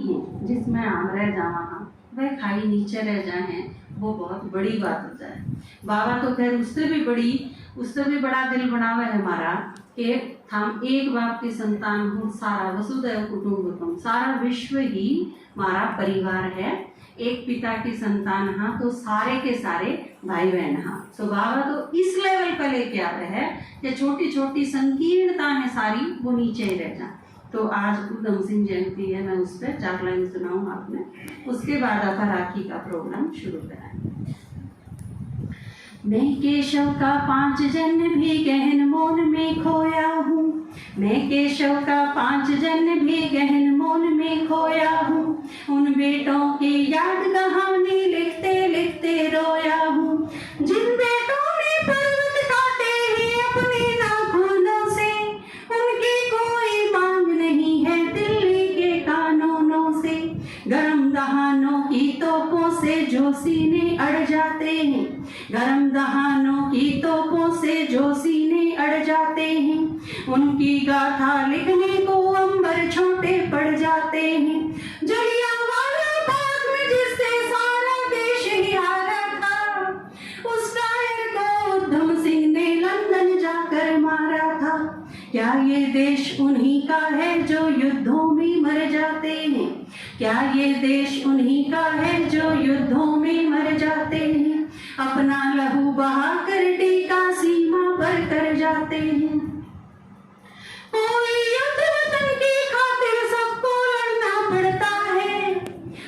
है जिसमें हम रह जावा वह खाई नीचे रह जाए, वो बहुत बड़ी बात हो जाए। बाबा तो खैर उससे भी बड़ा दिल बनावे है हमारा कि हम एक बाप की संतान हूँ, सारा वसुधैव कुटुंबकम, सारा विश्व ही हमारा परिवार है। एक पिता की संतान हाँ तो सारे के सारे भाई बहन हाँ। तो बाबा तो इस लेवल पर लेके आ रहे हैं कि छोटी छोटी संकीर्णता है सारी वो नीचे ही रह जाए। तो आज उधम सिंह जयंती है, मैं उस पर 4 लाइन सुनाऊँ आपने, उसके बाद आप राखी का प्रोग्राम शुरू कराएं। मैं केशव का 5 जन्म भी गहन मौन में खोया हूँ, मैं केशव का 5 जन्म भी गहन मौन में खोया हूँ। उन बेटों की याद कहानी लिखते लिखते रोया हूँ, जिन बेटों ने पर्वत काटे हैं अपने नाखूनों से, उनकी कोई मांग नहीं है दिल्ली के कानूनों से। गरम दहानों की तोपों से जो सीने अड़ जाते हैं, गरम दहानों की तोपों से जो सीने अड़ जाते हैं, उनकी गाथा लिखने को अंबर छोटे पड़ जाते हैं। जलियांवाला बाग में जिससे सारा देश ही हारा था, उस शायर को उधम सिंह ने लंदन जाकर मारा था। क्या ये देश उन्हीं का है जो युद्धों में मर जाते हैं, क्या ये देश उन्हीं का है जो युद्धों में मर जाते हैं, अपना लहू बहाकर टीका सीमा पर कर जाते हैं। कोई युद्ध वतन की खातिर सबको लड़ना पड़ता है,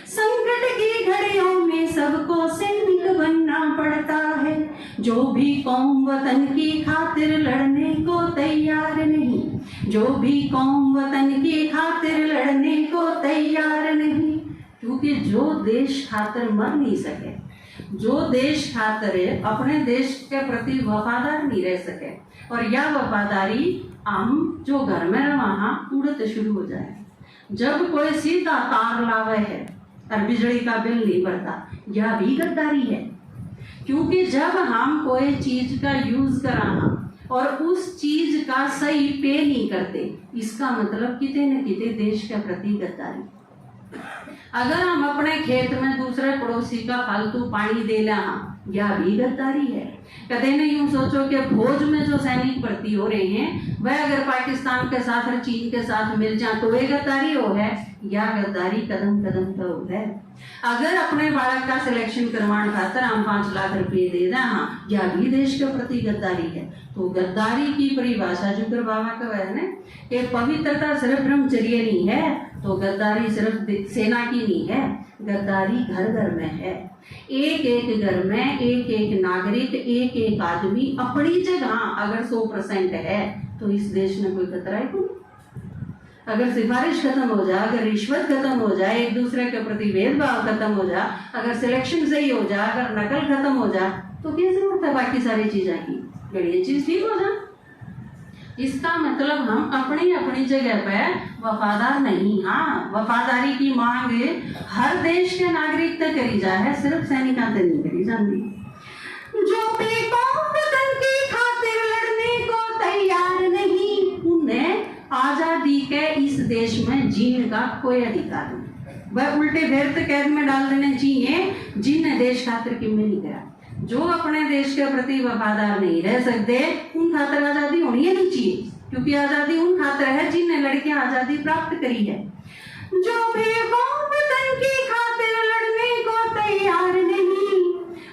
संकट की घड़ियों में सबको सैनिक बनना पड़ता है। जो भी कौम वतन की खातिर लड़ने को तैयार नहीं, जो भी कौम वतन की खातिर लड़ने को तैयार नहीं, क्योंकि जो देश खातिर मर नहीं सके, जो देश खातिर अपने देश के प्रति वफादार नहीं रह सके, और यह वफादारी हम जो घर में वहाँ उड़ते शुरू हो जाए। जब कोई सीधा तार लावे है और बिजली का बिल नहीं भरता, यह भी गद्दारी है। क्योंकि जब हम कोई चीज का यूज करा और उस चीज का सही पे नहीं करते, इसका मतलब किते न किते देश के प्रति गद्दारी। अगर हम अपने खेत में दूसरे पड़ोसी का फालतू पानी दे लें, यह भी गद्दारी है। कदे नहीं यूं सोचो कि फौज में जो सैनिक भर्ती हो रहे हैं वह अगर पाकिस्तान के साथ और चीन के साथ मिल जाए तो वे गद्दारी हो है, या गद्दारी कदम कदम पर हो है। अगर अपने बालक का सिलेक्शन करवाने खातर हम 5 लाख रुपए दे दें, हाँ, यह भी देश के प्रति गद्दारी है। तो गद्दारी की परिभाषा जुगर बाबा का वह है कि पवित्रता सिर्फ ब्रह्मचर्य नहीं है, तो गद्दारी सिर्फ सेना की नहीं है, गद्दारी घर घर में है। एक एक घर में एक एक नागरिक, एक एक आदमी अपनी जगह अगर 100% है तो इस देश में कोई खतरा ही नहीं। अगर सिफारिश खत्म हो जाए, अगर रिश्वत खत्म हो जाए, एक दूसरे के प्रति भेदभाव खत्म हो जाए, अगर सिलेक्शन सही हो जाए, अगर नकल खत्म हो जाए, तो क्या जरूरत है बाकी सारी चीजें की? बढ़िया चीज ठीक हो जाए। इसका मतलब हम अपनी अपनी जगह पे वफादार नहीं। हाँ, वफादारी की मांग हर देश के नागरिक तक करी जाए, सिर्फ सैनिकों तक नहीं करी जाती। जो वतन की खातिर लड़ने को तैयार नहीं, उन्हें आजादी के इस देश में जीने का कोई अधिकार नहीं। वह उल्टे फेरते कैद में डाल देने चाहिए जिन्हें देश खातिर किम्मे नहीं करा। जो अपने देश के प्रति वफादार नहीं रह सकते, उन खातिर आजादी होनी ही नहीं चाहिए, क्योंकि आजादी उन खातिर है जिन्हें लड़के आजादी प्राप्त करी है। जो वतन की खातिर लड़ने को तैयार नहीं,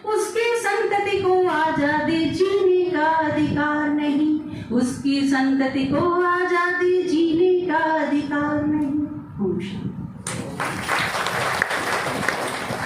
उसकी संतति को आजादी जीने का अधिकार नहीं, उसकी संतति को आजादी